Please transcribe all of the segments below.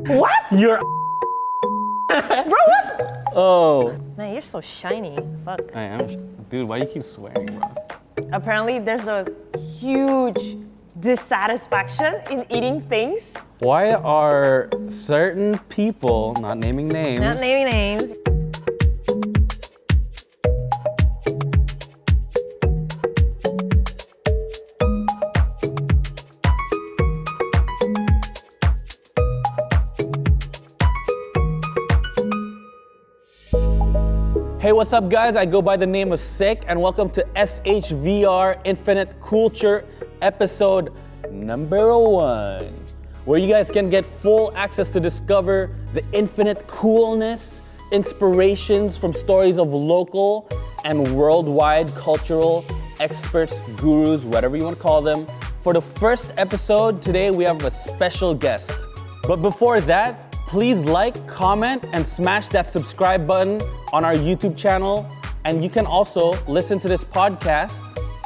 What? You're Bro, what? Oh. Man, you're so shiny. Fuck. I am. Dude, why do you keep swearing, bro? Apparently, there's a huge dissatisfaction in eating things. Why are certain people, not naming names, Not naming names. Hey, what's up, guys? I go by the name of Sick, and welcome to SHVR Infinite Coolture, episode number 1, where you guys can get full access to discover the infinite coolness, inspirations from stories of local and worldwide cultural experts, gurus, whatever you want to call them. For the first episode, today we have a special guest. But before that, please like, comment, and smash that subscribe button on our YouTube channel. And you can also listen to this podcast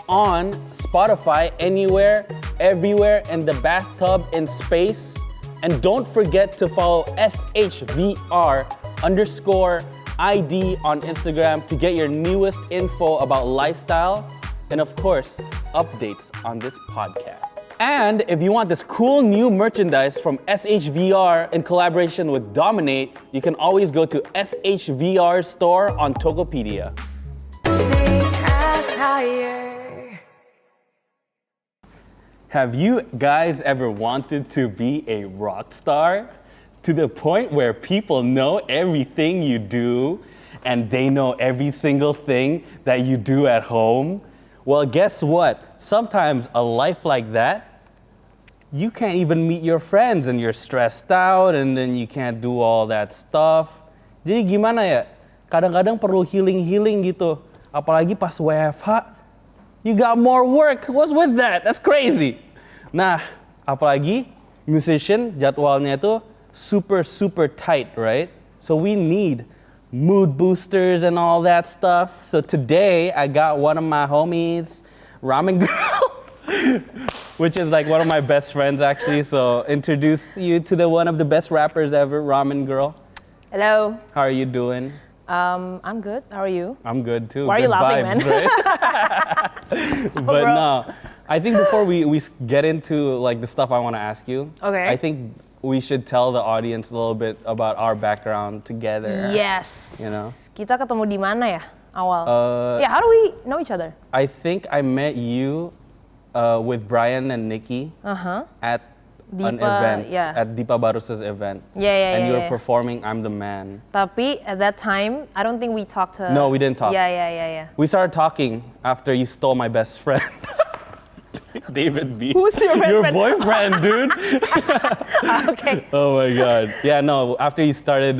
on Spotify, anywhere, everywhere, in the bathtub, in space. And don't forget to follow SHVR_ID on Instagram to get your newest info about lifestyle and, of course, updates on this podcast. And if you want this cool new merchandise from SHVR in collaboration with Dominate, you can always go to SHVR store on Tokopedia. Have you guys ever wanted to be a rock star? To the point where people know everything you do and they know every single thing that you do at home? Well, guess what? Sometimes a life like that, you can't even meet your friends and you're stressed out and then you can't do all that stuff. Jadi gimana ya? Kadang-kadang perlu healing gitu. Apalagi pas WFH, you got more work. What's with that? That's crazy. Nah, apalagi musician jadwalnya itu super tight, right? So we need mood boosters and all that stuff. So today I got one of my homies, Ramengvrl, which is like one of my best friends actually. So introduce you to one of the best rappers ever, Ramengvrl. Hello. How are you doing? I'm good. How are you? I'm good too. Why are good you laughing, vibes, man? Right? But no, I think before we get into like the stuff I want to ask you, Okay. I think we should tell the audience a little bit about our background together. Yes. You know? Kita ketemu di mana ya awal? Uh, Yeah, how do we know each other? I think I met you with Brian and Nikki at an event, at Deepa Barus's event. Yeah. And you were performing I'm the Man. Tapi at that time, I don't think we talked to... No, we didn't talk. Yeah. We started talking after you stole my best friend. David B. Who's your best Your friend? boyfriend, dude. Okay. Oh my God. Yeah, no, after you started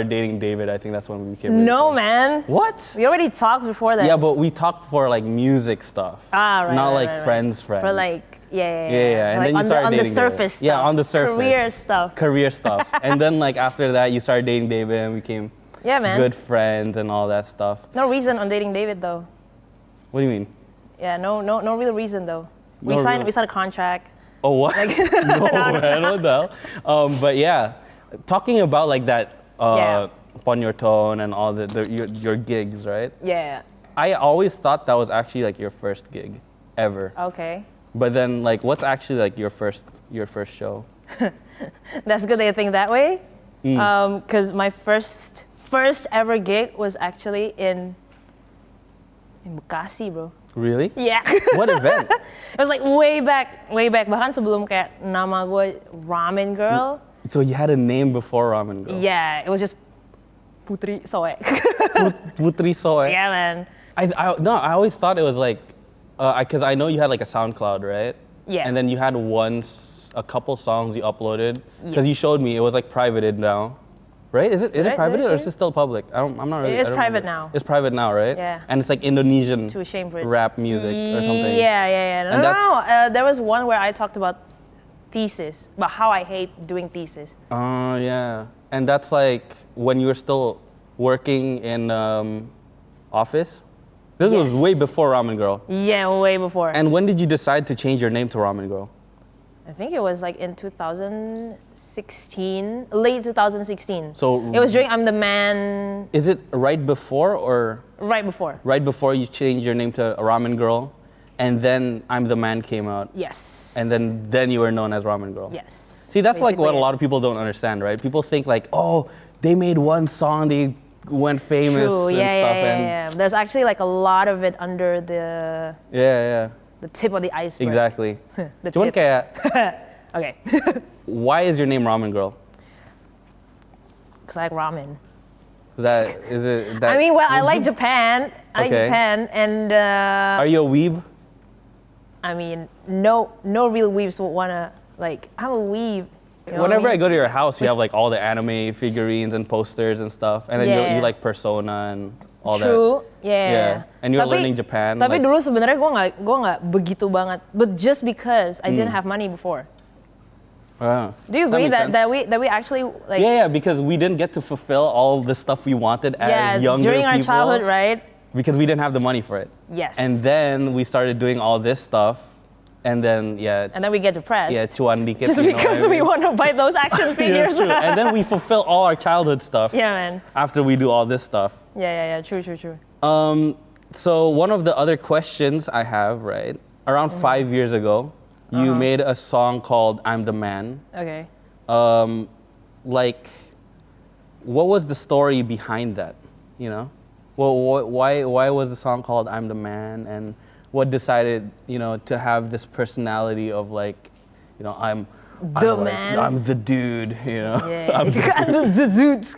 dating David, I think that's when we became really No, close. man. What? We already talked before that. Yeah, but we talked for like music stuff. Right. Not like right. friends. For like, yeah. And Like then you started on the dating surface David. stuff. Yeah, on the surface. Career stuff. And then like after that, you started dating David and we became Yeah, man. good friends and all that stuff. No reason on dating David though. What do you mean? Yeah, no real reason though. We No signed real- a contract. Oh, what? No, man, what the hell? But yeah, talking about like that upon your tone and all your gigs, right? Yeah. I always thought that was actually like your first gig ever. Okay. But then like, what's actually like your first show? That's good that you think that way. Because my first ever gig was actually in Bekasi, bro. Really? Yeah. What event? It was like way back. Bahkan sebelum kayak nama gue Ramengvrl. So you had a name before Ramengvrl? Yeah, it was just Putri Soe. Putri Soe. Yeah, man. I always thought it was like, because I know you had like a SoundCloud, right? Yeah. And then you had a couple songs you uploaded, because you showed me it was like privated now, right? Is it privated or is it still public? I'm not really. It's I don't private remember. now. It's private now, right? Yeah. And it's like Indonesian Too ashamed for it. rap music or something. Yeah. And No. There was one where I talked about thesis, about how I hate doing thesis. Oh, yeah. And that's like when you were still working in office? This was way before Ramengvrl. Yeah, way before. And when did you decide to change your name to Ramengvrl? I think it was like in 2016, late 2016. So it was during I'm the Man. Is it right before or? Right before. Right before you changed your name to Ramengvrl, and then I'm the Man came out. Yes. And then you were known as Ramengvrl. Yes. See, that's like what a Basically. lot of people don't understand, right? People think like, oh, they made one song, they went famous True. and Yeah, stuff, yeah. There's actually like a lot of it under the yeah. the tip of the iceberg. Exactly. The Cuman tip. kayak, Okay. why is your name Ramengvrl? Because I like ramen. Is it that? I mean, well, I like Japan. I like Okay. Japan, and Are you a weeb? I mean, no real weebs would wanna like. I'm a weeb. You know Whenever what I go to your house, you have like all the anime figurines and posters and stuff, and then Yeah. you like Persona and all True. that. Yeah. Yeah. And you're learning Japan. Tapi like- dulu sebenarnya gue nggak begitu banget. But just because I didn't have money before. Wow. Do you agree makes that sense. we actually like? Yeah, because we didn't get to fulfill all the stuff we wanted as younger during our people. childhood, right? Because we didn't have the money for it. Yes. And then we started doing all this stuff, and then And then we get depressed. cuan dikit. Just you know because what I we mean? want to buy those action Yeah, figures. it's true. And then we fulfill all our childhood stuff Yeah, man. after we do all this stuff. Yeah. True. So one of the other questions I have, right? Around 5 years ago, you made a song called "I'm the Man." Okay. Like, what was the story behind that? You know, well, why was the song called "I'm the Man," and what decided to have this personality of like, I'm The like, man. I'm the dude. Yeah. I'm the the dudes.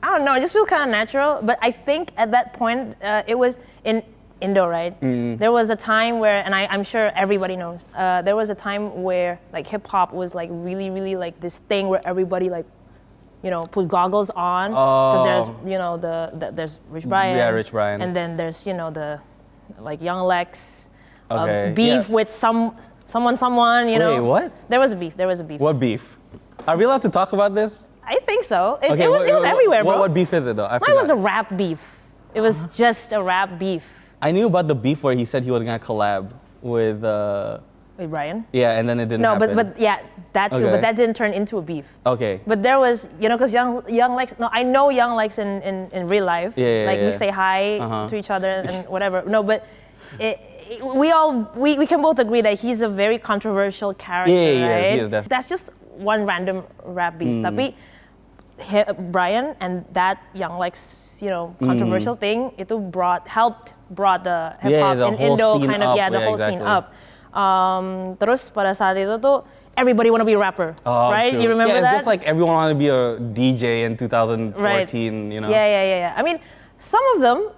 I don't know. It just feels kind of natural. But I think at that point, it was in Indo, right? There was a time where, and I'm sure everybody knows, there was a time where like hip hop was like really, really like this thing where everybody like, put goggles on because there's, there's Rich Brian. Yeah, Rich Brian. And then there's, the like Young Lex, Okay, beef yeah. with someone. Wait, what? There was a beef. What beef? Are we allowed to talk about this? I think so. It Okay, was everywhere, bro. What beef is it though? I Mine was forgot. a rap beef. It was just a rap beef I knew about the beef where he said he was gonna collab with. with Brian. Yeah, and then it didn't No, happen. but yeah, that too. Okay. But that didn't turn into a beef. Okay. But there was, because Young Lex. No, I know Young Lex in real life. Yeah, Like yeah. we say hi Uh-huh. to each other and whatever. No, but we can both agree that he's a very controversial character, Yeah, right? he is definitely. That's just one random rap beef. Tapi Brian and that Young Lex, controversial thing, itu helped brought the hip hop the in whole Indo scene kind of, up. the Yeah, whole exactly. scene up. Terus pada saat itu tuh everybody wanna be a rapper, Oh, right? true. You remember yeah, it's that? just like everyone wanted to be a DJ in 2014, Right. you know? Yeah. I mean, some of them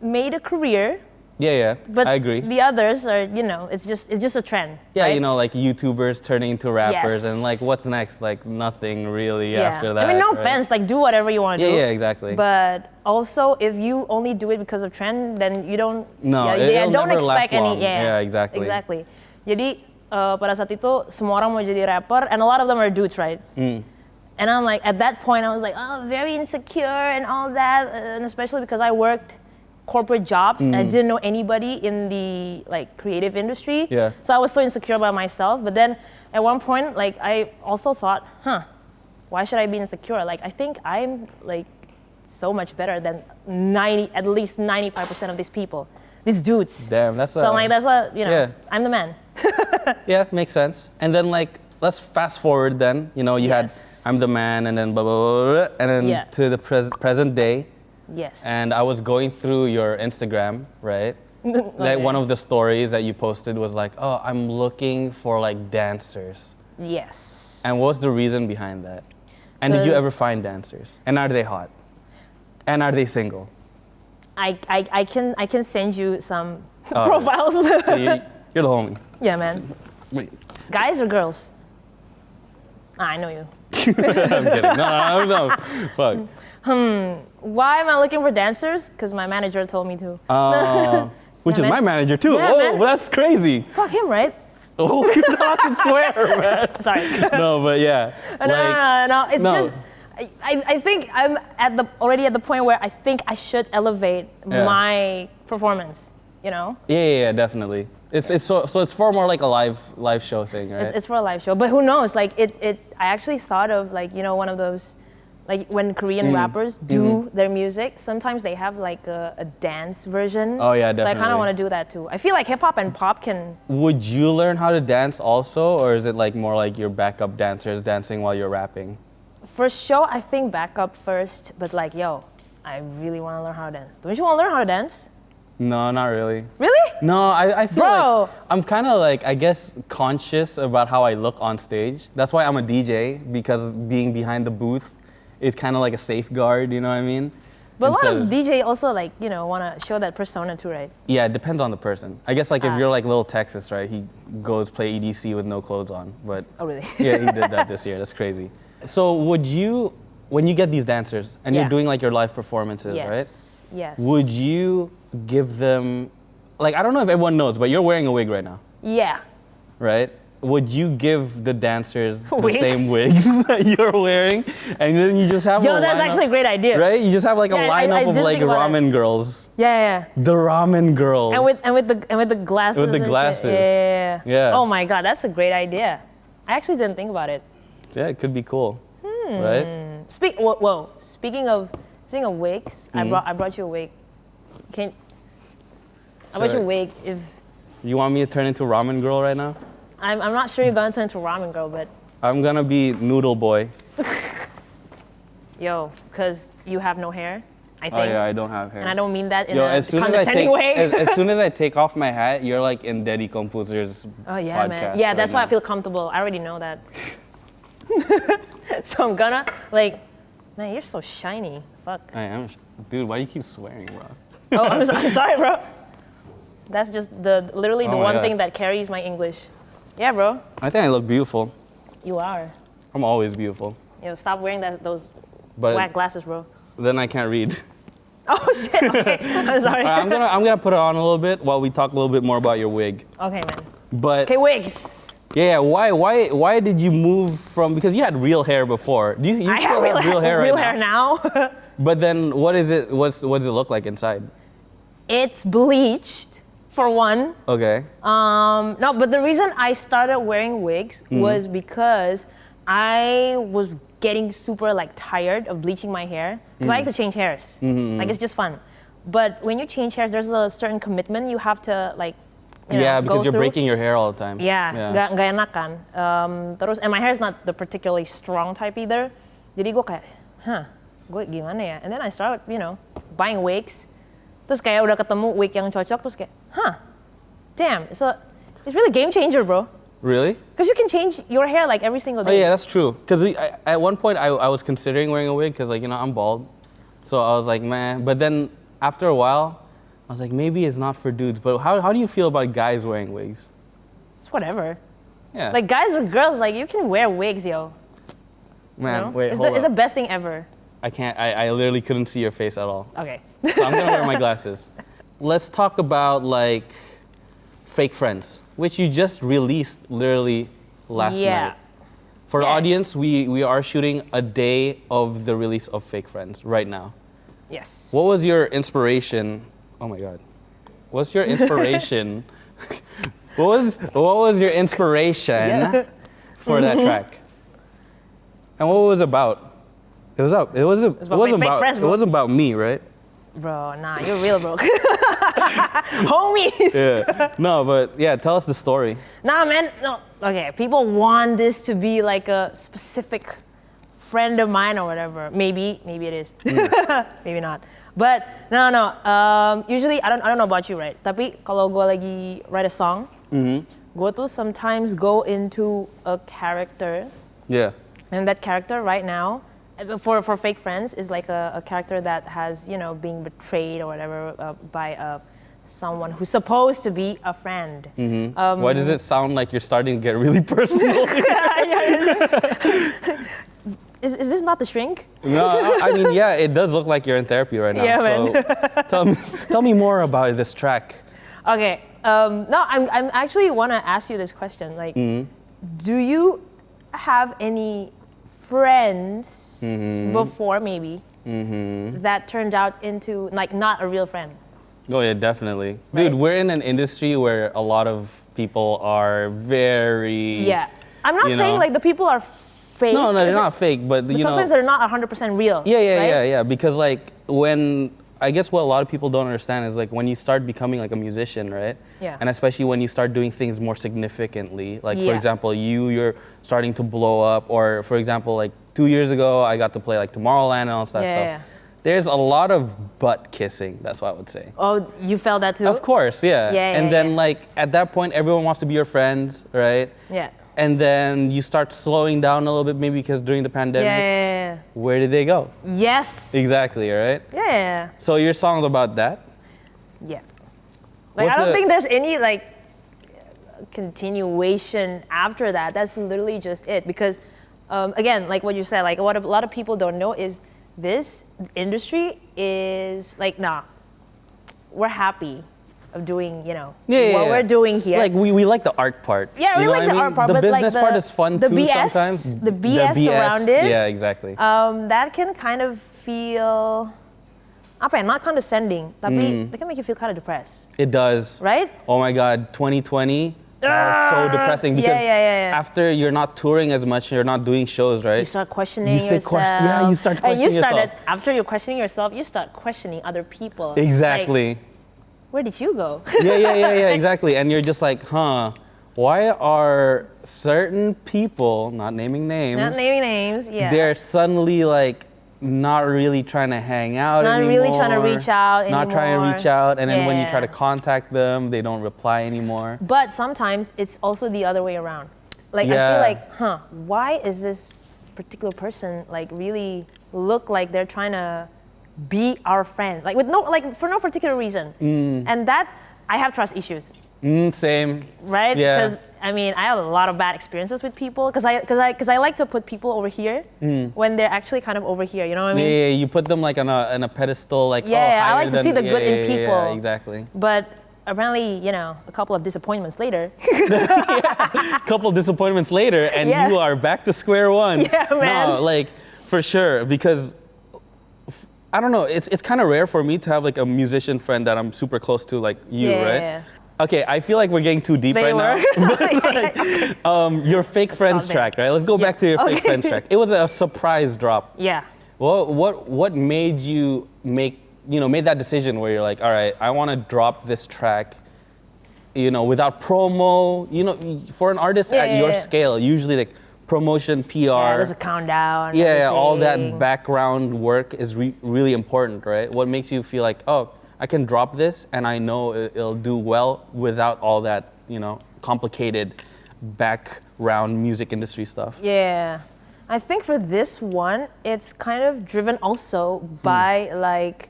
made a career, Yeah, but I agree. the others are, it's just a trend. Yeah, right? like YouTubers turning into rappers Yes. and like what's next? Like nothing really Yeah. after that. I mean, no right? offense, like do whatever you want to do. Yeah, exactly. But also, if you only do it because of trend, then you don't. No, yeah, it'll don't never expect last any. long. Yeah, Yeah, exactly. Exactly. Jadi pada saat itu semua orang mau jadi rapper, and a lot of them are dudes, right? And I'm like, at that point, I was like, oh, very insecure and all that, and especially because I worked corporate jobs. I didn't know anybody in the like creative industry. Yeah. So I was so insecure about myself. But then at one point, like I also thought, why should I be insecure? Like I think I'm like so much better than at least 95% of these people, these dudes. Damn, that's So I'm like, that's what yeah. I'm the man. Yeah, makes sense. And then like let's fast forward then. You had Yes. I'm the man and then blah blah blah, blah and then Yeah. to the present day. Yes. And I was going through your Instagram, right? Like one of the stories that you posted was like, oh, I'm looking for like dancers. Yes. And what's the reason behind that? And did you ever find dancers? And are they hot? And are they single? I can send you some Oh, profiles. So you're the homie. Yeah, man. Wait, Guys or girls? I know you. I'm kidding. No. Fuck. Why am I looking for dancers? Because my manager told me to. Which Yeah, is man. my manager too. Yeah, Oh, man. well, that's crazy. Fuck him, right? Oh, you're not to swear, man. Sorry. No, but yeah. No. It's no. just. I think I'm already at the point where I think I should elevate Yeah. my performance. Yeah, definitely. So it's for more like a live show thing, right? It's for a live show, but who knows? Like I actually thought of like one of those, like when Korean rappers do their music, sometimes they have like a dance version. Oh yeah, definitely. So I kind of want to do that too. I feel like hip hop and pop can. Would you learn how to dance also, or is it like more like your backup dancers dancing while you're rapping? For show, I think backup first, but like I really want to learn how to dance. Don't you want to learn how to dance? No, not really. Really? No, I feel Bro. like I'm kind of like, I guess, conscious about how I look on stage. That's why I'm a DJ, because being behind the booth, it's kind of like a safeguard, you know what I mean? But a lot of DJ also like, want to show that persona too, right? Yeah, it depends on the person. I guess like if you're like Lil Texas, right? He goes play EDC with no clothes on, but. Oh, really? Yeah, he did that this year. That's crazy. So when you get these dancers and you're doing like your live performances, right? Yes. Would you give them, like, I don't know if everyone knows, but you're wearing a wig right now. Yeah. Right? Would you give the dancers Wigs? the same wigs that you're wearing? And then you just have That's actually a great idea. Right? You just have like a lineup of like ramen girls. Yeah. The ramen girls. And with the glasses. With the glasses. Yeah. Oh my God, that's a great idea. I actually didn't think about it. Yeah, it could be cool. Right? Speaking of wigs, I brought you a wig. I brought you a wig. If you want me to turn into ramen girl right now? I'm not sure you're gonna turn into ramen girl, but I'm gonna be noodle boy. because you have no hair. I think. Oh yeah, I don't have hair. And I don't mean that in a condescending way. As soon as I take off my hat, you're like in Daddy Composer's podcast. Man. Yeah, that's why I feel comfortable. I already know that. So I'm gonna man, you're so shiny. Fuck. I am. Dude, why do you keep swearing, bro? Oh, I'm sorry, bro. That's just literally the one God. thing that carries my English. Yeah, bro. I think I look beautiful. You are. I'm always beautiful. Stop wearing those But whack glasses, bro. Then I can't read. Oh shit. Okay. I'm sorry. All right, I'm gonna put it on a little bit while we talk a little bit more about your wig. Okay, man. But Okay, wigs. yeah, why did you move from, because you had real hair before? Do you I still have have real hair right hair now. But then what is it? What does it look like inside? It's bleached, for one. Okay. No, but the reason I started wearing wigs was because I was getting super tired of bleaching my hair, because I like to change hairs. Like, it's just fun. But when you change hairs, there's a certain commitment you have to because you're breaking your hair all the time. Yeah. Nggak enak kan. Terus, and my hair is not the particularly strong type either. Jadi gue kayak, gue gimana ya? And then I started, buying wigs. Terus kayak udah ketemu wig yang cocok, terus kayak, damn. So it's really game changer, bro. Really? Because you can change your hair every single day. Oh yeah, that's true. Because at one point I was considering wearing a wig because I'm bald. So I was like, man. But then after a while, I was like, maybe it's not for dudes. But how do you feel about guys wearing wigs? It's whatever. Yeah. Like, guys or girls, you can wear wigs, yo. Man, wait, it's hold the up. best thing ever. I can't. I literally couldn't see your face at all. Okay. So I'm gonna wear my glasses. Let's talk about fake friends, which you just released literally last night. For the audience, we are shooting a day of the release of Fake Friends right now. Yes. What was your inspiration? Oh my God. What's your inspiration? what was your inspiration for that track? And what was it about? It wasn't about me, right? Bro, nah, you're real broke. Homie. Yeah. No, but yeah, tell us the story. Nah, man. No. Okay, people want this to be a specific friend of mine or whatever. Maybe it is. Maybe not. But no. Usually, I don't know about you, right? Tapi kalau gue lagi write a song, gue tuh sometimes go into a character. Yeah. And that character right now, for Fake Friends, is a character that has, being betrayed or whatever by someone who's supposed to be a friend. Why does it sound like you're starting to get really personal? Is this not the shrink? No, I mean, yeah, it does look like you're in therapy right now. Yeah, man. So tell me more about this track. Okay. No, I'm actually want to ask you this question. Do you have any friends before maybe that turned out into not a real friend? Oh yeah, definitely. Dude, we're in an industry where a lot of people are very... Yeah. I'm not you saying know- like the people are fake. No, they're not fake, but you know... sometimes they're not 100% real. Yeah. Because like when... I guess what a lot of people don't understand is like when you start becoming like a musician, right? Yeah. And especially when you start doing things more significantly. Like for Yeah. example, you're starting to blow up, or for example, like 2 years ago, I got to play like Tomorrowland and all that Yeah. stuff. There's a lot of butt kissing, that's what I would say. Oh, you felt that too? Of course, yeah. Yeah, and yeah, then yeah. like at that point, everyone wants to be your friends, right? Yeah. And then you start slowing down a little bit, maybe because during the pandemic, Yeah. where did they go? Yes. Exactly, right? Yeah. So your song's about that? Yeah. Like What's I don't the- think there's any like continuation after that. That's literally just it. Because again, like what you said, like what a lot of people don't know is this industry is like, nah, we're happy of doing, you know, what we're doing here. Like we like the art part. Yeah, we you know like what the I mean? art part, the but business like part is fun the too BS, sometimes. the BS around it. Yeah, exactly. That can kind of feel, apa ya, not condescending, tapi they can make you feel kind of depressed, It does. right? Oh my God, 2020. That was so depressing because yeah. after you're not touring as much, you're not doing shows, right? You start questioning You start yourself. yeah, you start And questioning you started, yourself. after you're questioning yourself, you start questioning other people. Exactly. Like, where did you go? Yeah, exactly. And you're just like, huh, why are certain people, not naming names, Not naming names, yeah. they're suddenly like not really trying to hang out Not anymore. really trying to reach out Not trying to anymore. reach out. And then when you try Yeah. to contact them, they don't reply anymore. But sometimes it's also the other way around. Like I Yeah. feel like, why is this particular person like really look like they're trying to be our friend? Like with no, like for no particular reason. And that, I have trust issues, Same. right? Yeah. Because I mean, I had a lot of bad experiences with people because I like to put people over here when they're actually kind of over here. You know what I mean? Yeah, you put them like on a pedestal, like Yeah, I higher like to than- see the good in Yeah, people. exactly. But apparently, you know, a couple of disappointments later. A couple disappointments later, and Yeah. you are back to square one. Yeah, man. No, like for sure, because I don't know. It's kind of rare for me to have like a musician friend that I'm super close to, like you, right? Yeah. Okay, I feel like we're getting too deep They right were. now. Your fake friends stop it. track, right? Let's go back to your fake Okay. friends track. It was a surprise drop. Yeah. What made you made that decision where you're like, all right, I want to drop this track, without promo, for an artist at your Yeah. scale, usually like promotion, PR, Yeah, there's a countdown. yeah, all everything. that background work is really important, right? What makes you feel like, oh, I can drop this and I know it'll do well without all that, complicated background music industry stuff? Yeah. I think for this one, it's kind of driven also by like,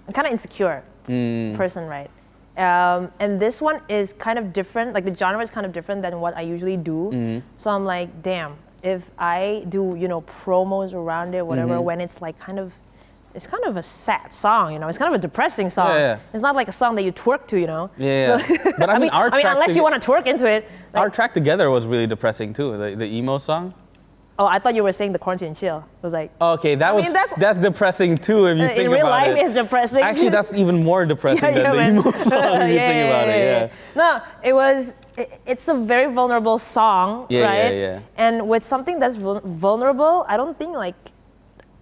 I'm kind of insecure person, right? And this one is kind of different, like the genre is kind of different than what I usually do. So I'm like, damn, if I do, promos around it, whatever, when it's like it's kind of a sad song, it's kind of a depressing song. Yeah. It's not like a song that you twerk to, Yeah. But I mean, our track unless you want to twerk into it. our Like, track together was really depressing too, the emo song. oh, I thought you were saying the Quarantine Chill. I was like, Okay, that mean, was that's- that's depressing too if you think in real about life it. it's depressing. Actually, that's even more depressing than the man. emo song if you think about it. Yeah. No, it's a very vulnerable song, Yeah, right? yeah. And with something that's vulnerable, I don't think like,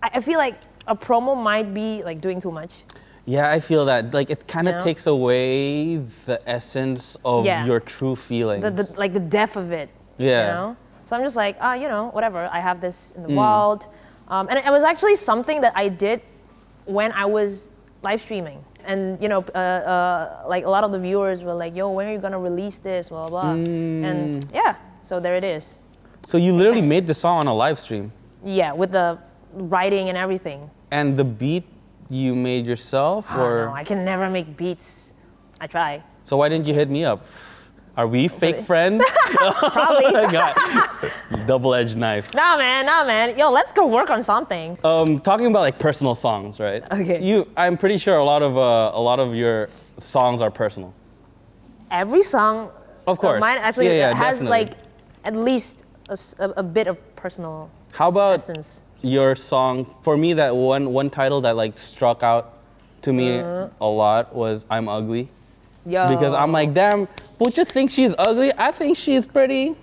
I feel like a promo might be like doing too much. Yeah, I feel that. Like it kind of You know? takes away the essence of Yeah. your true feelings. Like the depth of it. Yeah. So I'm just like, whatever. I have this in the vault, and it was actually something that I did when I was live streaming, and like a lot of the viewers were like, "Yo, when are you gonna release this?" Blah blah. And yeah, so there it is. So you literally made the song on a live stream, Yeah, with the writing and everything. and the beat you made yourself, I don't know, I can never make beats. I try. So why didn't you hit me up? Are we fake friends? Probably. Double-edged knife. Nah, man. Yo, let's go work on something. Talking about like personal songs, right? Okay. I'm pretty sure a lot of your songs are personal. Every song Of course. mine actually Yeah, has definitely. like at least a bit of personal How about essence. your song? For me, that one title that like struck out to me a lot was I'm ugly. Yo. Because I'm like, damn, Pucha thinks she's ugly. I think she's pretty,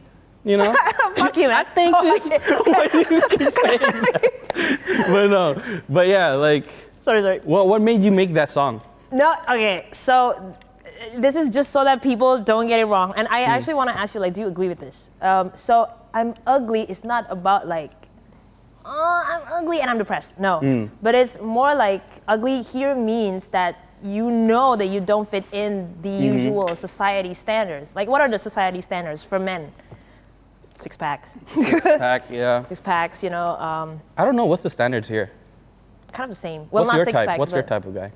you know? Fuck you, man. I think she's... Why do you keep saying that? But no, but yeah, like... Sorry. What made you make that song? No, okay, so this is just so that people don't get it wrong. And I actually want to ask you, like, do you agree with this? So I'm ugly is not about like, oh, I'm ugly and I'm depressed. No, but it's more like ugly here means that you know that you don't fit in the usual society standards. Like, what are the society standards for men? Six packs. Six-pack, yeah. Six packs, you know. I don't know, what's the standards here? Kind of the same. Well, What's not your six type? packs. What's your type of guy?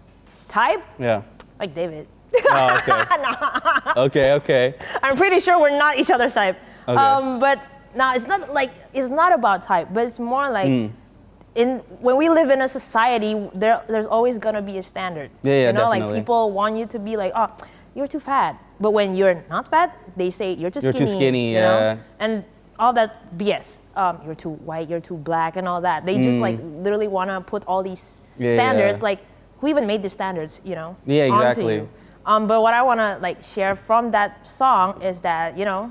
Type? Yeah. Like David. Oh, okay. Okay. I'm pretty sure we're not each other's type. Okay. But no, it's not about type, but it's more like when we live in a society, there's always gonna be a standard. Yeah, you know, definitely. like people want you to be like, oh, you're too fat. But when you're not fat, they say you're too skinny. You're too skinny, you yeah. know? And all that BS. You're too white, you're too black, and all that. They just like literally wanna put all these standards. Like, who even made the standards? You know? Yeah, exactly. Onto you. But what I wanna like share from that song is that, you know,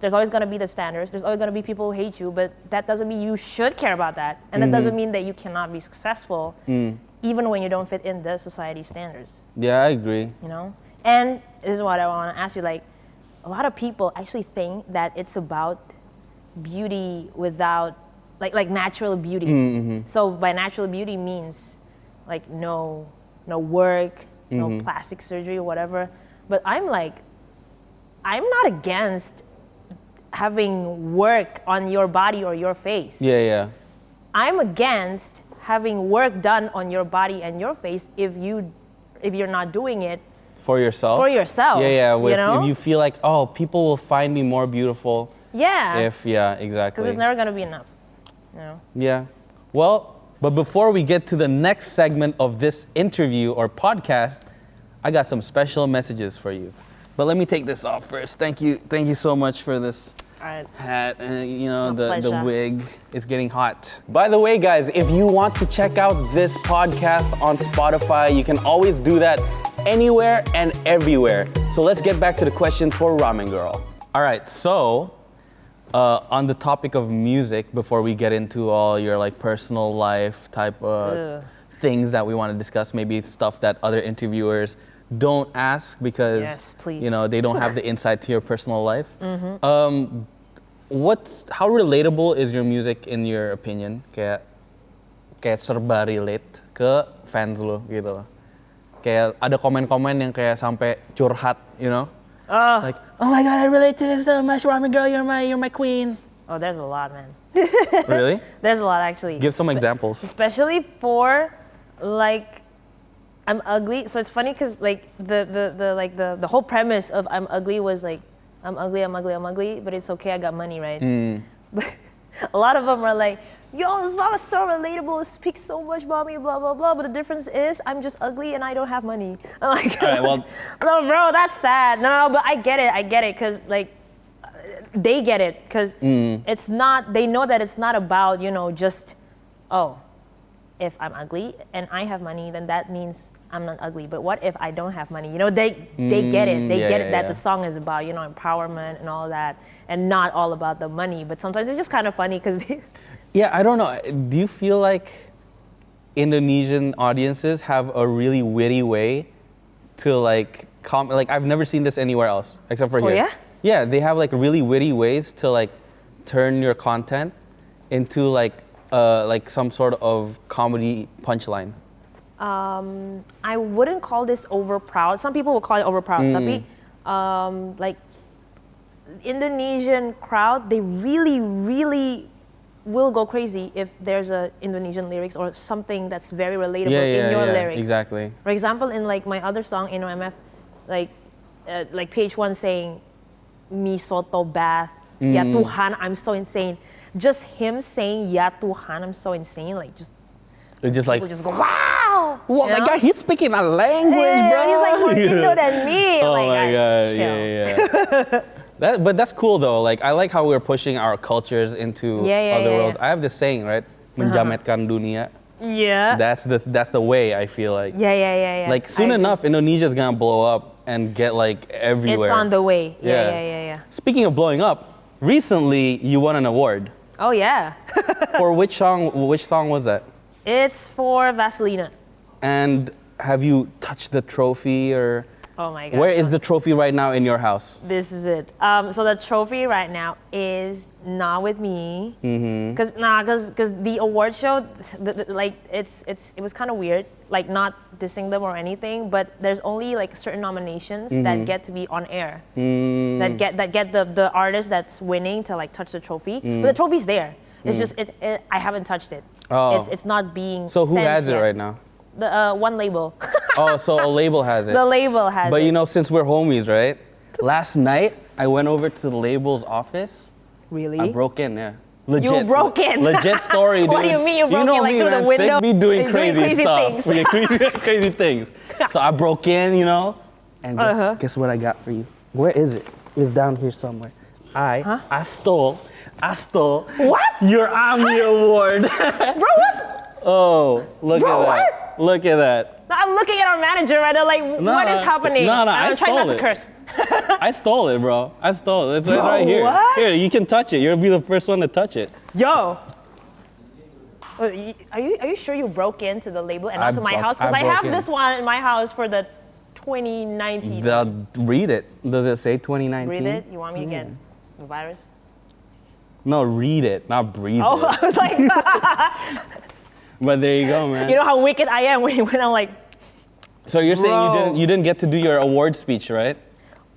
there's always gonna be the standards. There's always gonna be people who hate you, but that doesn't mean you should care about that. And that doesn't mean that you cannot be successful, even when you don't fit in the society standards. Yeah, I agree. You know? And this is what I wanna ask you, like, a lot of people actually think that it's about beauty without, like natural beauty. So by natural beauty means like no work, no plastic surgery or whatever. But I'm not against having work on your body or your face. Yeah. I'm against having work done on your body and your face if you're not doing it For yourself? Yeah. With, you know? If you feel like, oh, people will find me more beautiful. Yeah. Exactly. Because it's never gonna be enough. You know? Yeah. Well, but before we get to the next segment of this interview or podcast, I got some special messages for you. But let me take this off first. Thank you so much for this hat and the wig. It's getting hot. By the way, guys, if you want to check out this podcast on Spotify, you can always do that anywhere and everywhere. So let's get back to the question for Ramengvrl. All right, so on the topic of music, before we get into all your like personal life type things that we want to discuss, maybe stuff that other interviewers don't ask because they don't have the insight to your personal life. How relatable is your music in your opinion? Kayak serba relate ke fans lo gitu loh. Kayak ada komen-komen yang kayak sampai curhat, you know? Like, oh my god, I relate to this so much, Ramengvrl, you're my queen. Oh, there's a lot, man. Really? There's a lot actually. Give some examples. Especially for like I'm ugly. So it's funny because like the whole premise of I'm ugly was like I'm ugly, but it's okay, I got money, right? But a lot of them are like, yo, this song is so relatable, it speaks so much about me, blah, blah, blah. But the difference is I'm just ugly and I don't have money. I'm like, all right, well, no, bro, that's sad. No, but I get it, because like, they get it, because it's not, they know that it's not about, just, oh, if I'm ugly and I have money, then that means I'm not ugly. But what if I don't have money? They get it. They get it that the song is about, empowerment and all that, and not all about the money. But sometimes it's just kind of funny because yeah, I don't know. Do you feel like Indonesian audiences have a really witty way to like I've never seen this anywhere else except for here. Yeah? Yeah, they have like really witty ways to like turn your content into like some sort of comedy punchline. I wouldn't call this over proud. Some people will call it over proud. Tapi like Indonesian crowd, they really, really will go crazy if there's a Indonesian lyrics or something that's very relatable in your lyrics. Exactly. For example, in like my other song, MF, like PH1 saying, "Mi soto bath, ya Tuhan, I'm so insane." Just him saying "Ya Tuhan, I'm so insane," like just like people just go, "Wow!" Whoa, my God, he's speaking a language, bro. He's like more Indo than me. Oh like, my God, chill. Yeah. But that's cool though. Like I like how we're pushing our cultures into other worlds. I have this saying, right? Menjametkan dunia. Yeah. That's the way I feel like. Yeah. Like soon enough, Indonesia's gonna blow up and get like everywhere. It's on the way. Yeah. Speaking of blowing up, recently you won an award. Oh yeah. For which song? Which song was that? It's for Vaseline. And have you touched the trophy or? Oh my God. Where is the trophy right now in your house? This is it. So the trophy right now is not with me. Cause the award show, like it was kind of weird. Like not dissing them or anything, but there's only like certain nominations that get to be on air. That get the artist that's winning to like touch the trophy. But the trophy's there. It's just I haven't touched it. Oh. It's not being. So who sent has it yet. right now? The one label. Oh, so a label has it. The label has it. But you know, since we're homies, right? Last night I went over to the label's office. Really? I broke in, yeah. Legit. You broke in? Legit story, dude. What do you mean you broke know in? Like me, through man. the window? Sick me doing Doing crazy crazy stuff. things. Yeah, crazy things. So I broke in, you know, and guess what I got for you? Where is it? It's down here somewhere. I stole What? your Army Award. Bro, what? Oh, look Bro, at that. what? Look at that. I'm looking at our manager right now, like, what is happening? No, I'm I trying not stole to it. curse. I stole it, bro. I stole it. It's Bro, right here. what? Here, you can touch it. You'll be the first one to touch it. Yo. Are you sure you broke into the label and not to my house? Because I broke have in. this one in my house for the 2019. Read it. Does it say 2019? Breathe it? You want me to get the virus? No, read it, not breathe Oh, it. I was like, But there you go, man. you know how wicked I am when I'm like, So you're saying Bro. you didn't get to do your award speech, right?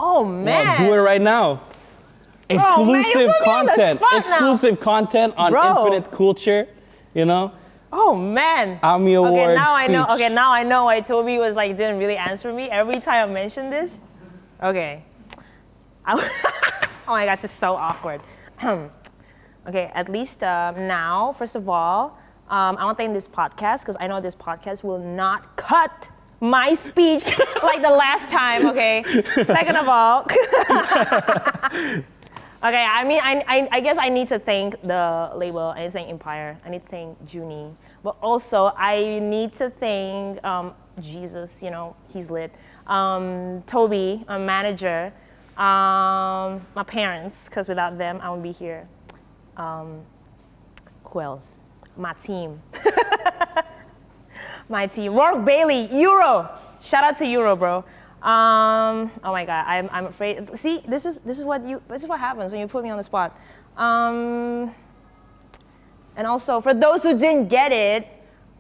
oh man. Well, do it right now. man, Exclusive you put me on the content. spot now. Exclusive content on Bro. Infinite Coolture. You know, Oh man. Army Award Okay, now I know. speech. Okay, now I know why Toby was like didn't really answer me every time I mentioned this. Okay. Oh my gosh, this is so awkward. Okay, at least now, first of all, I want to thank this podcast because I know this podcast will not cut my speech like the last time. Okay. Second of all. Okay, I mean, I guess I need to thank the label. I need to thank Empire. I need to thank Junie. But also, I need to thank Jesus, you know, he's lit. Toby, my manager. My parents, because without them, I wouldn't be here. Who else? My team. My team. Rourke Bailey, Euro. Shout out to Euro, bro. Oh my God, I'm afraid. See, this is what happens when you put me on the spot. And also, for those who didn't get it,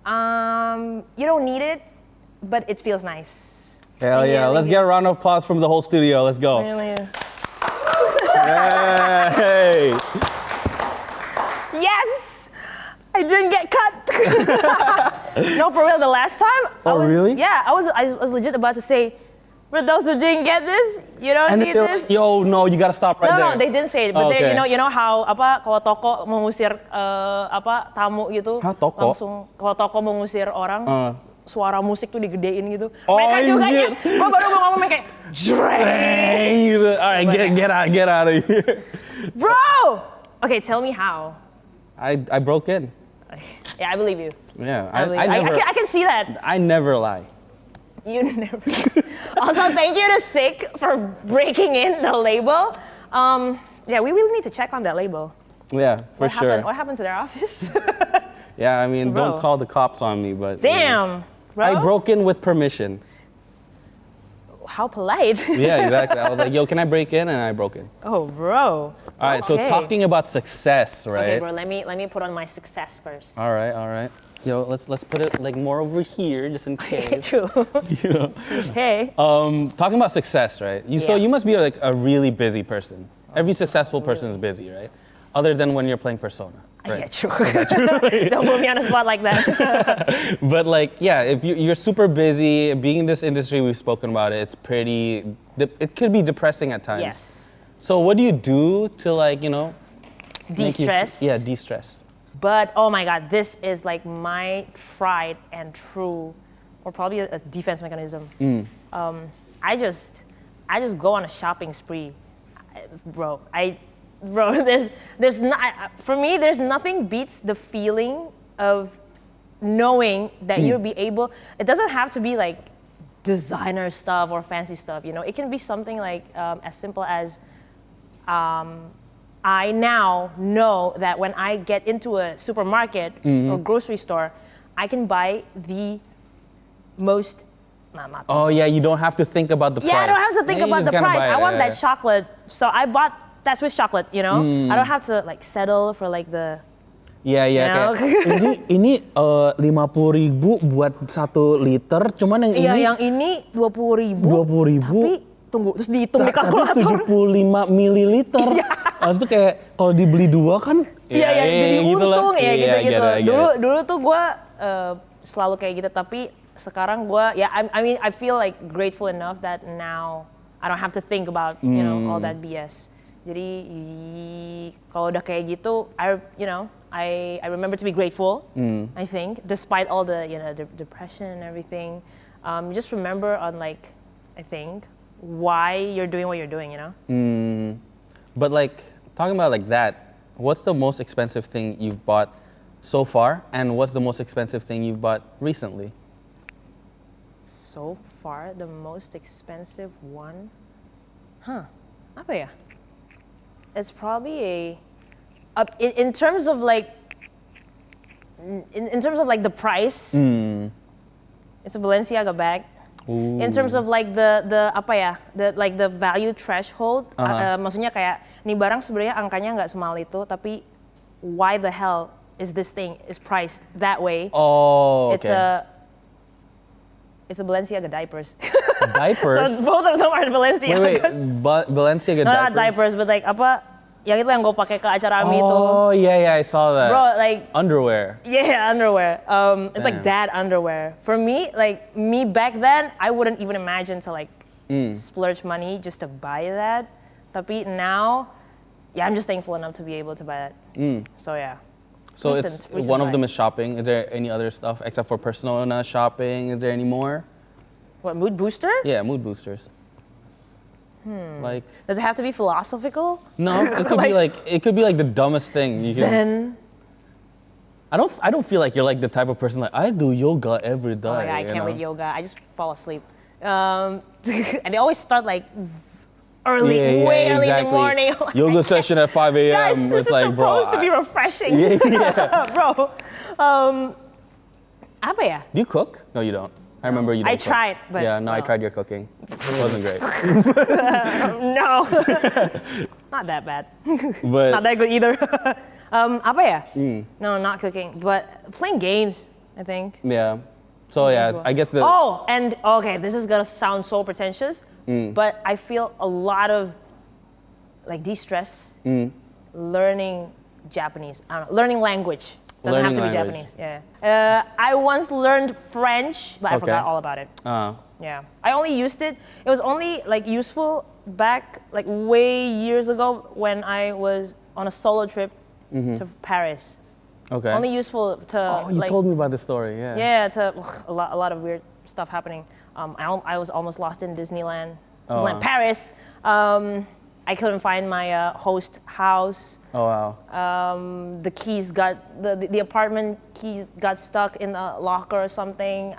you don't need it, but it feels nice. Hell yeah! Let's get a round of applause from the whole studio. Let's go. Really? Hey! Yes! I didn't get cut. No, for real. The last time. Really? Yeah, I was legit about to say, for those who didn't get this, you don't need this. Like, yo, no, you gotta stop right there. No, they didn't say it. But Okay. you know how kalau toko mengusir tamu gitu, Hah, toko? langsung kalau toko mengusir orang, suara musik tuh digedein gitu. Oh, Mereka juga anjir. gue baru mau ngomong kayak, Dang, gitu. All right, get out of here. bro. Okay, tell me how. I broke in. Yeah, I believe you. Yeah, I can see that. I never lie. You never. Also, thank you to Sick for breaking in the label. Yeah, we really need to check on that label. Yeah, for sure. What happened to their office? Yeah, I mean, Bro. don't call the cops on me, but. Damn, bro. I broke in with permission. How polite. Yeah, exactly. I was like, yo, can I break in? And I broke in. Oh, bro. All right, so Okay. talking about success, right? Okay, bro. Let me put on my success first. All right. Yo, let's put it like more over here, just in case. True. You know. Hey. Talking about success, right? So Yeah. you must be like a really busy person. Every successful person is busy, right? Other than when you're playing Persona. Right? Yeah, true. Don't put me on the spot like that. But like, yeah, if you're super busy, being in this industry, we've spoken about it. It's pretty. It could be depressing at times. Yes. So what do you do to like, you know, make you- De-stress. Yeah, de-stress. But oh my God, this is like my tried and true, or probably a defense mechanism. I just go on a shopping spree, bro. There's not, for me, there's nothing beats the feeling of knowing that you'll be able, it doesn't have to be like designer stuff or fancy stuff, you know. It can be something like as simple as I now know that when I get into a supermarket or grocery store, I can buy the most. Not Oh yeah, you don't have to think about the price. yeah, I don't have to think Yeah, you about just the kinda price. buy it, I want yeah. that chocolate, so I bought that Swiss chocolate. You know, I don't have to like settle for like the. Iya iya You know? kayak ini 50.000 buat 1 liter, cuman yang Iya, ini yang ini 20.000. 20.000. Tapi tunggu terus dihitung di tapi kalkulator. 75 mililiter. Habis itu kayak kalau dibeli 2 kan Iya, ya, jadi gitu lah. untung ya Iya, gitu-gitu. I get it. Dulu tuh gue selalu kayak gitu, tapi sekarang gue ya I mean I feel like grateful enough that now I don't have to think about you know all that BS. Jadi kalau udah kayak gitu, I remember to be grateful. I think despite all the the depression and everything, just remember on like I think why you're doing what you're doing. You know. But like talking about like that, what's the most expensive thing you've bought so far, and what's the most expensive thing you've bought recently? So far, the most expensive one, apa ya? It's probably in terms of like, in terms of like the price, it's a Balenciaga bag. Ooh. In terms of like the apa ya, the value threshold, maksudnya kayak nih barang sebenarnya angkanya nggak semahal itu, tapi why the hell is this thing is priced that way? Oh, okay. It's a Balenciaga diapers. Diapers? So both of them are Balenciaga. Wait, Balenciaga no, diapers? not diapers, but like apa? Yang itu yang gue pakai ke acara AMI itu. Oh yeah, I saw that. Bro, like underwear. Yeah, underwear. It's like dad underwear. For me, like me back then, I wouldn't even imagine to like splurge money just to buy that. Tapi now, yeah, I'm just thankful enough to be able to buy that. So yeah. So it's one of them is shopping. Is there any other stuff except for personal shopping? Is there any more? What, mood booster? Yeah, mood boosters. Like, does it have to be philosophical? No, it could be like the dumbest thing. Zen. I don't feel like you're like the type of person like I do yoga every day. Oh yeah, I can't with yoga. I just fall asleep. And they always start like early, way early in the morning. Yoga session at 5 a.m. Guys, this is like, supposed to be refreshing. Yeah. Bro. Apa ya? Do you cook? No, you don't. I remember you don't I cook. tried, but yeah, no, I tried your cooking. It wasn't great. No. Not that bad. But not that good either. Apa ya? No, not cooking, but playing games, I think. Yeah. So yeah, I guess the... Oh, and okay, this is gonna sound so pretentious, but I feel a lot of like de-stress learning Japanese. I don't know, learning language. Doesn't have to be Japanese. Yeah. I once learned French, but I forgot all about it. Yeah. I only used it. It was only like useful back like way years ago when I was on a solo trip to Paris. Okay. Only useful to. Oh, you told me about this story. Yeah. Yeah, to a lot of weird stuff happening. I was almost lost in Disneyland. Paris. I couldn't find my host house. Oh wow. The keys got the apartment keys got stuck in a locker or something.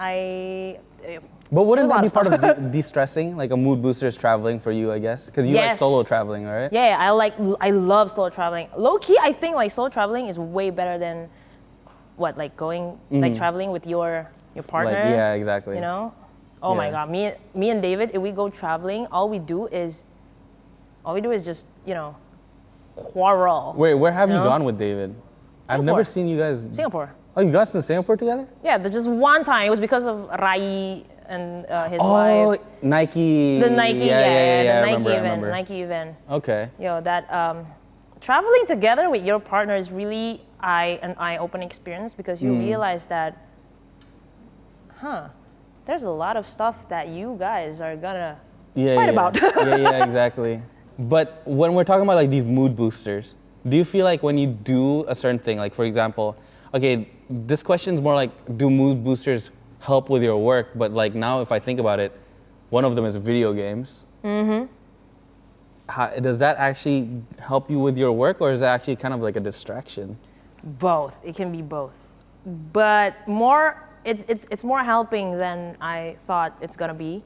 But wouldn't that be part of de-stressing, like a mood booster is traveling for you, I guess? Because you like solo traveling, right? Yeah, I love solo traveling. Low key, I think like solo traveling is way better than like going like traveling with your partner. Like, yeah, exactly. You know? Oh my God, me and David, if we go traveling, all we do is just quarrel. Wait, where have you gone with David? I've never seen you guys. Singapore. Oh, you guys in Singapore together? Yeah, just one time. It was because of Rai and his wife. Oh, Nike. The Nike, yeah, the I Nike event. remember. Nike event. Okay. That traveling together with your partner is really an eye-opening experience because you realize that, there's a lot of stuff that you guys are gonna fight about. yeah, exactly. But when we're talking about like these mood boosters, do you feel like when you do a certain thing, like for example, okay, this question is more like, do mood boosters help with your work? But like now, if I think about it, one of them is video games. Does that actually help you with your work, or is that actually kind of like a distraction? Both. It can be both. but it's more helping than I thought it's gonna be.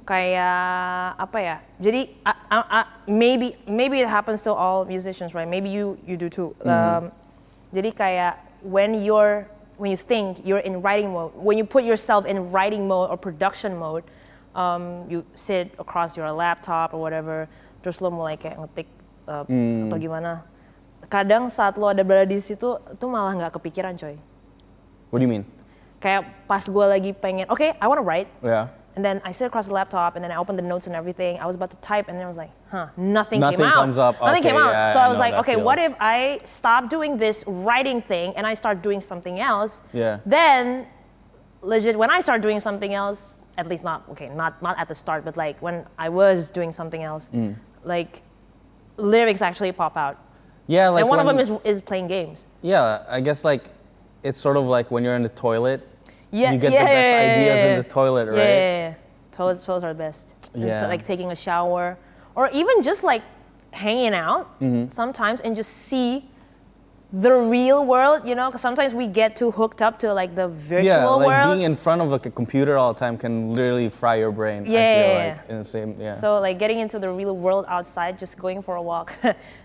Kayak apa ya? Jadi maybe it happens to all musicians, right? Maybe you do too. Jadi kayak when you think you're in writing mode, when you put yourself in writing mode or production mode, you sit across your laptop or whatever, terus lo mulai kayak ngetik atau gimana. Kadang saat lo ada berada di situ, itu malah nggak kepikiran, coy. What do you mean? Kayak pas gue lagi pengen, okay, I want to write. Yeah. And then I sit across the laptop and then I open the notes and everything. I was about to type and then I was like, nothing came out. Comes up. Nothing Okay, came out. yeah, So I was like, that okay, feels. what if I stop doing this writing thing and I start doing something else? Yeah. Then, legit, when I start doing something else, at least not at the start, but like when I was doing something else, like lyrics actually pop out. Yeah, like and one of them is playing games. Yeah, I guess like it's sort of like when you're in the toilet. Yeah, you get the best ideas in the toilet, right? Yeah. Toilets are the best. Yeah. It's like taking a shower, or even just like hanging out sometimes and just see the real world, you know? Because sometimes we get too hooked up to like the virtual like world. being in front of like a computer all the time can literally fry your brain. I feel like in the same, So like getting into the real world outside, just going for a walk,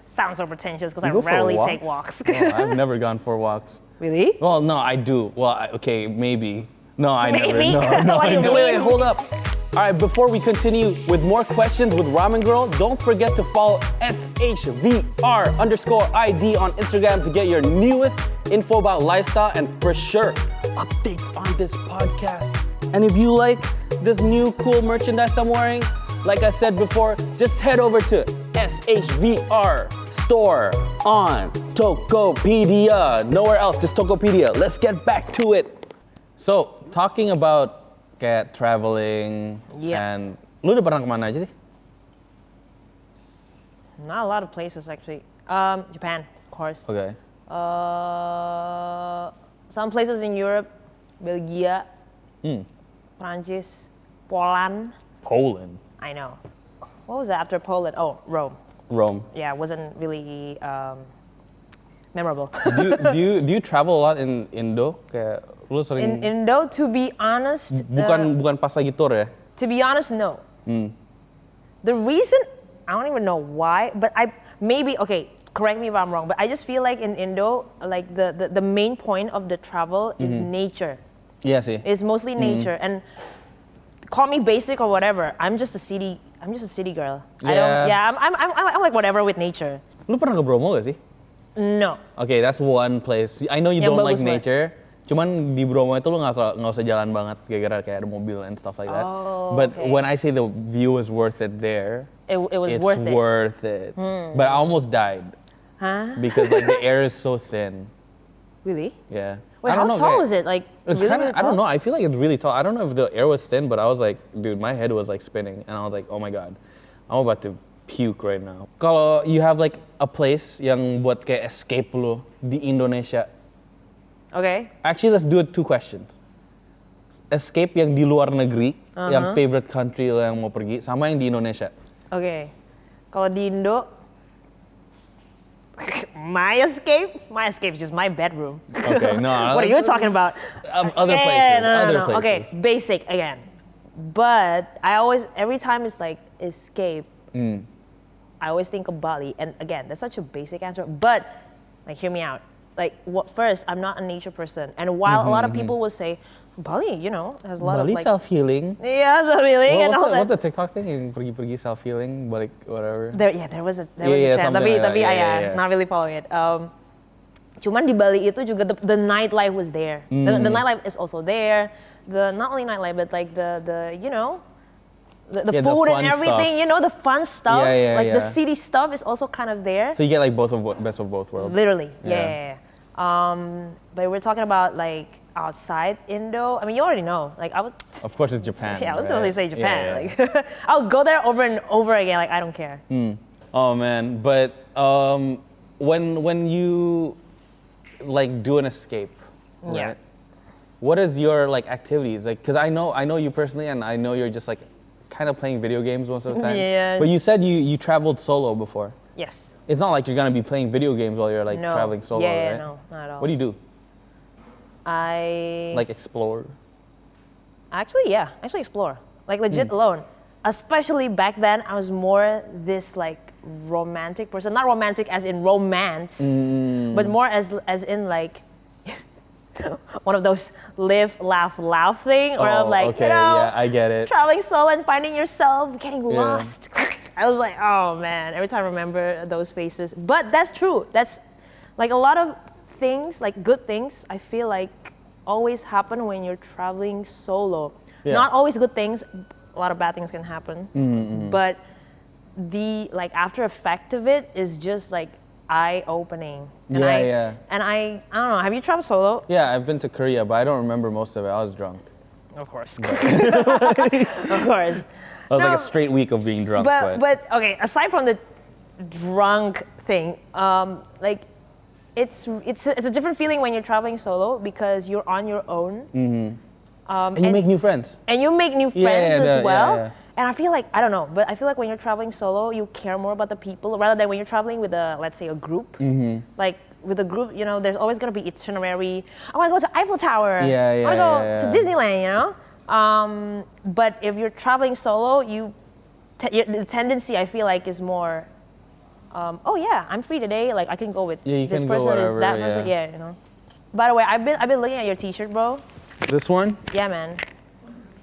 sounds so pretentious because I You go for rarely walks? take walks. Oh, I've never gone for walks. Really? Well, no, I do. Well, okay, maybe. No, I Maybe? never. No, What do I you never. mean? Wait, hold up. All right, before we continue with more questions with Ramengvrl, don't forget to follow SHVR_ID on Instagram to get your newest info about lifestyle and for sure, updates on this podcast. And if you like this new cool merchandise I'm wearing, like I said before, just head over to SHVR store on Tokopedia. Nowhere else, just Tokopedia. Let's get back to it. So, talking about kayak traveling and lu udah pernah kemana aja sih? Not a lot of places actually. Japan, of course. Okay. Some places in Europe, Belgia, Prancis, Poland. Poland. I know. What was that after Poland? Oh, Rome. Rome. Yeah, it wasn't really memorable. do you travel a lot in Indo? Kayak lu sering In Indo, to be honest, bukan pas lagi tour ya? to be honest, no. The reason, I don't even know why, but okay, correct me if I'm wrong, but I just feel like in Indo, like the main point of the travel is nature. Iya sih. It's mostly nature, and call me basic or whatever. I'm just a city girl. Yeah. I'm like whatever with nature. Lu pernah ke Bromo gak sih? No. Okay, that's one place. I know you don't like bagus banget. nature. Cuman di Bromo itu lu nggak usah jalan banget gara-gara kayak ada mobil and stuff like that. Oh, But okay. when I say the view is worth it there, It was it's worth it. But I almost died Huh? because like the air is so thin. Really? Yeah. Wait, I don't how know, tall kayak- is it? Like, It's really, kind of, really I don't tall? know. I feel like it's really tall. I don't know if the air was thin, but I was like, dude, my head was like spinning, and I was like, oh my god, I'm about to puke right now. Kalau you have like a place yang buat kayak escape lu di Indonesia. Okay. Actually, let's do it 2 questions. Escape yang di luar negeri, yang favorite country lo yang mau pergi, sama yang di Indonesia. Okay. Kalau di Indo, my escape is just my bedroom. Okay, no. What are you talking about? Other Yeah, places. no. Other places. Okay, basic again. But every time it's like escape, I always think of Bali. And again, that's such a basic answer. But like, hear me out. Like, first, I'm not a nature person. And while a lot of people will say, Bali, has a lot Bali of like... self-healing. Yeah, self-healing and all that. What's the TikTok thing? Yang pergi-pergi self-healing, balik whatever. There was a trend, something like that. tapi Yeah. not really following it. Cuman di Bali itu juga the nightlife was there. The nightlife is also there. Not only nightlife, but like the Yeah, the food and fun everything. stuff. The fun stuff. Yeah, like the yeah. city stuff is also kind of there. So you get like best of both worlds. Literally, Yeah. yeah. But we're talking about like outside Indo. I mean, you already know. Like I would. Of course, it's Japan. Yeah, I was right? totally say Japan. Yeah. Like I'll go there over and over again. Like I don't care. Oh man, but when you like do an escape, Yeah. right? What is your like activities like? Because I know you personally, and I know you're just like kind of playing video games most of the time. Yeah. But you said you traveled solo before. Yes. It's not like you're gonna be playing video games while you're like No. traveling solo, Yeah, right? no, not at all. What do you do? I Like explore. actually explore. Like legit alone. Especially back then, I was more this like romantic person. Not romantic as in romance, but more as in like one of those live, laugh thing, or I'm like, okay, yeah, I get it. traveling solo and finding yourself, getting lost. I was like, oh man, every time I remember those faces. But that's true. That's like a lot of things, like good things, I feel like always happen when you're traveling solo. Yeah. Not always good things. A lot of bad things can happen. But the like after effect of it is just like eye-opening. And I don't know, have you traveled solo? Yeah, I've been to Korea, but I don't remember most of it. I was drunk. Of course. Of course. It was like a straight week of being drunk. But okay, aside from the drunk thing, like it's a different feeling when you're traveling solo because you're on your own. And you make new friends. And you make new friends as well. Yeah. And I feel like, I don't know, but I feel like when you're traveling solo, you care more about the people rather than when you're traveling with let's say a group. Like with a group, you know, there's always gonna be itinerary. I wanna go to Eiffel Tower. I wanna go to Disneyland, you know? But if you're traveling solo, the tendency I feel like is more, oh yeah, I'm free today. Like I can go with this person, or that person. Yeah, you know. By the way, I've been looking at your T-shirt, bro. This one? Yeah, man.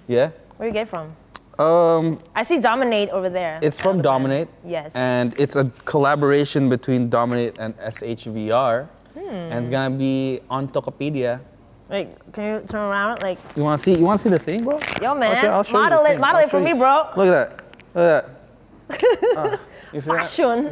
Yeah. Where you get it from? I see Dominate over there. It's from Dominate. Yes. And it's a collaboration between Dominate and SHVR. And it's gonna be on Tokopedia. Wait, can you turn around? Like, You wanna see the thing, bro? yo, man, I'll show you the model thing. it I'll for show me, you. bro. Look at that. You see that? Fashion.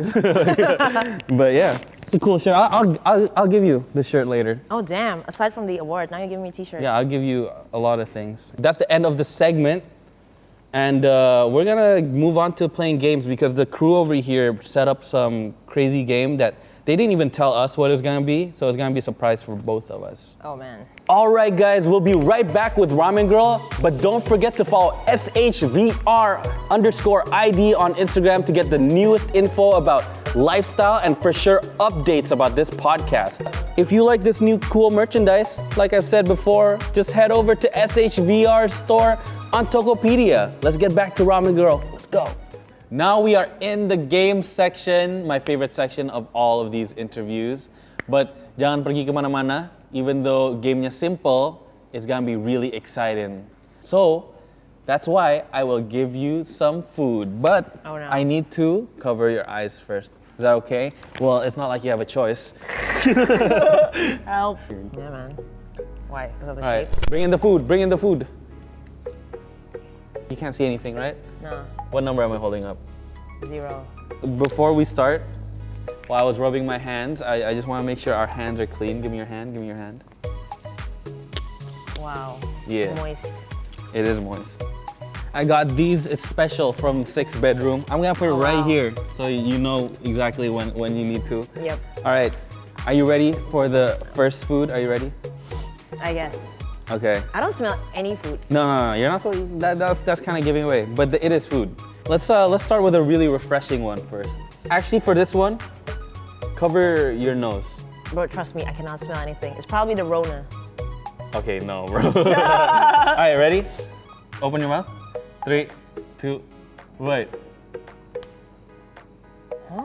But yeah, it's a cool shirt. I'll give you the shirt later. Oh, damn. Aside from the award, now you're giving me a T-shirt. Yeah, I'll give you a lot of things. That's the end of the segment. And we're gonna move on to playing games because the crew over here set up some crazy game that they didn't even tell us what it's gonna be. So it's gonna be a surprise for both of us. Oh, man. All right, guys, we'll be right back with Ramengvrl, but don't forget to follow SHVR_ID on Instagram to get the newest info about lifestyle and for sure updates about this podcast. If you like this new cool merchandise, like I've said before, just head over to SHVR store on Tokopedia. Let's get back to Ramengvrl. Let's go. Now we are in the game section, my favorite section of all of these interviews. But jangan pergi kemana-mana, even though gamenya simple, it's gonna be really exciting. So that's why I will give you some food, but Oh, no. I need to cover your eyes first. Is that okay? Well, it's not like you have a choice. Help. Yeah, man. Why? Because of the All right, shape? bring in the food, bring in the food. You can't see anything, right? No. What number am I holding up? 0. Before we start, while I was rubbing my hands, I just want to make sure our hands are clean. Give me your hand, give me your hand. Wow. Yeah. It's moist. It is moist. I got these, it's special from 6 bedroom. I'm gonna put it right wow. here so you know exactly when you need to. Yep. All right, are you ready for the first food? Are you ready? I guess. Okay. I don't smell any food. No, you're not supposed, that's kind of giving away, but it is food. Let's start with a really refreshing one first. Actually, for this one, cover your nose. Bro, trust me, I cannot smell anything. It's probably the Rona. Okay, no, bro. All right, ready? Open your mouth. 3, 2, wait. Huh?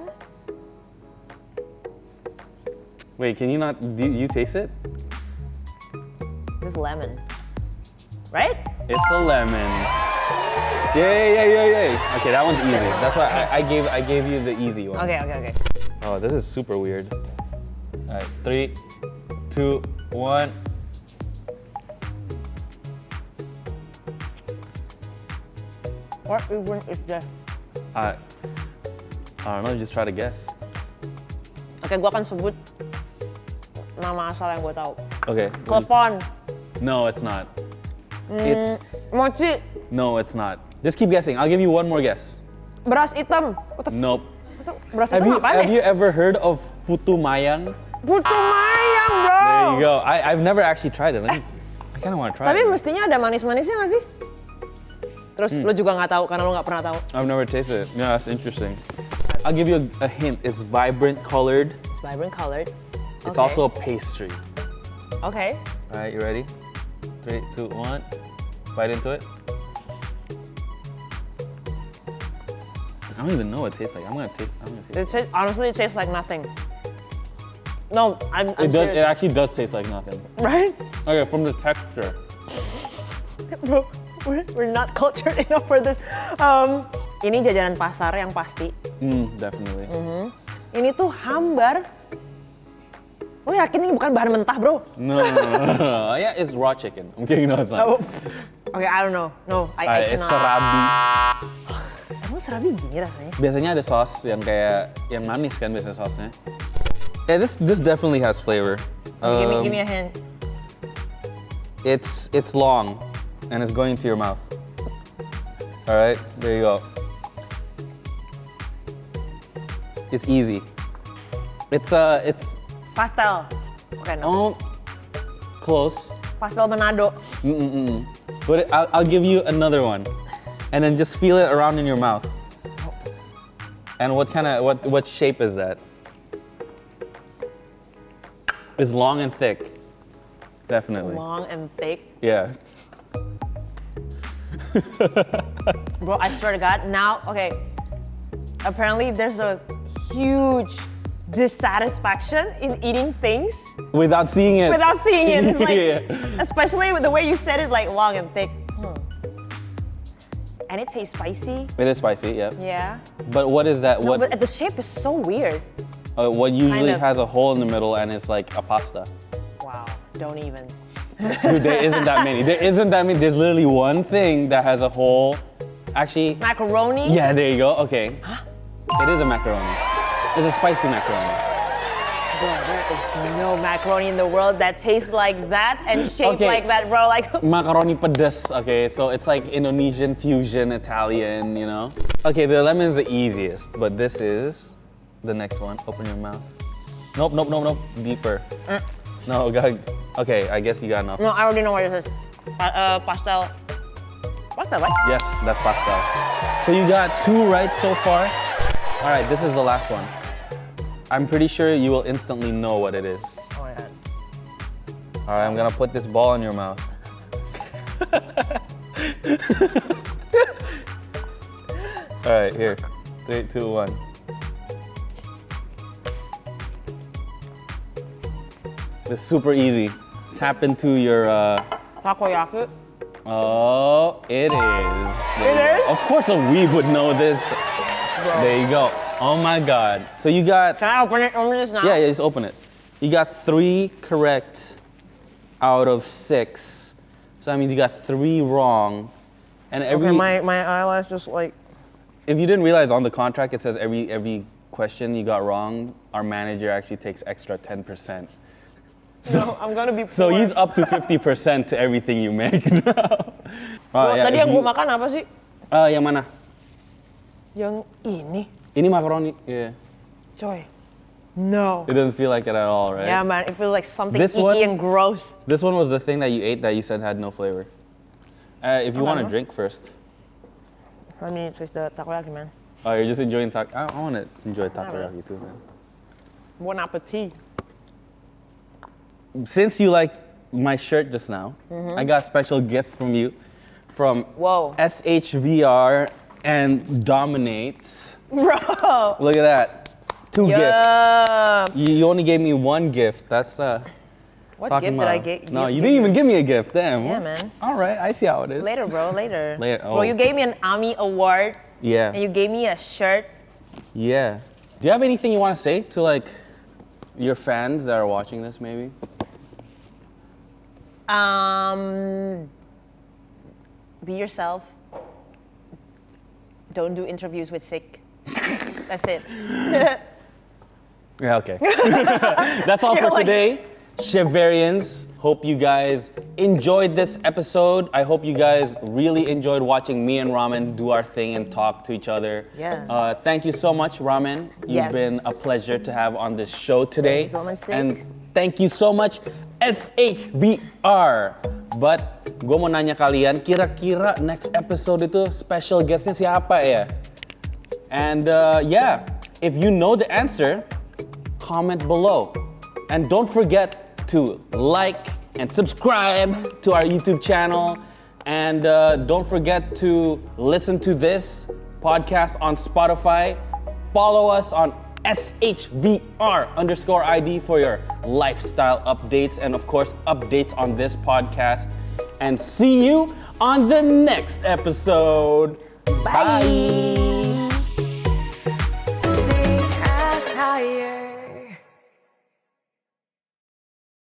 Wait, can you not, do you taste it? This lemon. Right? It's a lemon. Yay. Okay, that one's easy. That's why I gave you the easy one. Okay. Oh, this is super weird. All right, 3, 2, 1. What even is this? I don't know, just try to guess. Oke, gue akan sebut nama asal yang gue tahu. Okay. Klepon. No, it's not. It's Mochi. no, it's not. Just keep guessing. I'll give you one more guess. Beras hitam. Nope. Beras Have hitam you apaan have nih? you ever heard of putu mayang? Putu mayang, bro. There you go. I've never actually tried it. I kind of want to try Tapi it. mestinya ada manis-manisnya nggak sih? Terus lo juga nggak tahu karena lo nggak pernah tahu. I've never tasted it. Yeah, that's interesting. I'll give you a hint. It's vibrant colored. It's vibrant colored. It's Okay. also a pastry. Okay. All right, you ready? 3, 2, 1. Bite into it. I don't even know what it tastes like. I'm gonna taste. Honestly, it tastes like nothing. No, I'm It serious. actually does taste like nothing. Right? Okay, from the texture. Bro, we're not cultured enough for this. Ini jajanan pasar yang pasti. Definitely. Ini tuh hambar. Lo yakin ini bukan bahan mentah, bro? No. Yeah, it's raw chicken. I'm kidding. No, it's not. Oh. Okay, I don't know. No, I It's cannot. serabi. Emang serabi gini rasanya? Biasanya ada sauce yang kayak yang manis kan biasanya sausnya. Yeah, this definitely has flavor. Give me a hint. It's long, and it's going to your mouth. All right, there you go. It's easy. It's Pastel. Okay, no. close. Pastel Manado. But I'll give you another one, and then just feel it around in your mouth. And what shape is that? It's long and thick. Definitely. Long and thick. Yeah. Bro, I swear to God, now, okay. Apparently, there's a huge dissatisfaction in eating things Without seeing it. without seeing it. It's like, Yeah. especially with the way you said it, like long and thick. And it tastes spicy. It is spicy, yeah. Yeah. But what is that? No, but the shape is so weird. What usually Kind of. has a hole in the middle and it's like a pasta? Wow, don't even. Dude, there isn't that many. There isn't that many. There's literally one thing that has a hole. Actually, Macaroni? yeah, there you go. Okay. It is a macaroni. It's a spicy macaroni. Bro, there is no macaroni in the world that tastes like that and shaped Okay. like that, bro. Like, Macaroni pedas, okay, so it's like Indonesian fusion Italian, you know? Okay, the lemon is the easiest, but this is the next one. Open your mouth. Nope. Deeper. No, God. Okay, I guess you got enough. no, I already know what it is. Pastel. Pastel, right? Yes, that's pastel. So you got 2 right so far. All right, this is the last one. I'm pretty sure you will instantly know what it is. Oh my God. All right, I'm gonna put this ball in your mouth. All right, here. 3, 2, 1. This is super easy. Tap into your. Takoyaki. Oh, it is. It is? Of course, a weeb would know this. There you go. Oh my God. So you got. Can I open this now? Yeah, just open it. You got 3 correct out of 6. So that means you got 3 wrong. And every. Okay, my eyelash just like. If you didn't realize on the contract it says every question you got wrong, our manager actually takes extra 10%. So I'm gonna be poor. So he's up to 50% to everything you make now. Bro, Yeah, tadi if yang you- gua makan apa sih? Yang mana? Yang ini. Ini macaroni. Yeah. Coy. No. It doesn't feel like it at all, right? Yeah, man, it feels like something This icky one- and gross. This one was the thing that you ate that you said had no flavor. If you want to no. drink first. Let me taste the takoyaki, man. Oh, you're just enjoying I want to enjoy takoyaki too, man. Bon appetit. Since you like my shirt just now, I got a special gift from you from Whoa. SHVR and Dominate. Bro. Look at that. 2 gifts. Yeah. You only gave me 1 gift. That's What talking gift did I about- get? No, you didn't even give me a gift. Damn. Yeah, man. All right, I see how it is. Later, bro, later. Later, Bro, oh. you gave me an Ami award and Yeah. you gave me a shirt. Yeah. Do you have anything you want to say to like your fans that are watching this maybe? Be yourself. Don't do interviews with sick. That's it. Yeah, okay. That's all You're for like- today. Shivarians, hope you guys enjoyed this episode. I hope you guys really enjoyed watching me and Ramen do our thing and talk to each other. Yeah. Thank you so much, Ramen. You've Yes. been a pleasure to have on this show today. Thank you so much, Sik. And thank you so much, SHVR. But gue mau nanya kalian, kira-kira next episode itu special guestnya siapa ya? And yeah, if you know the answer, comment below. And don't forget to like and subscribe to our YouTube channel. And don't forget to listen to this podcast on Spotify. Follow us on SHVR_ID for your lifestyle updates and, of course, updates on this podcast. And see you on the next episode. Bye. Think as higher.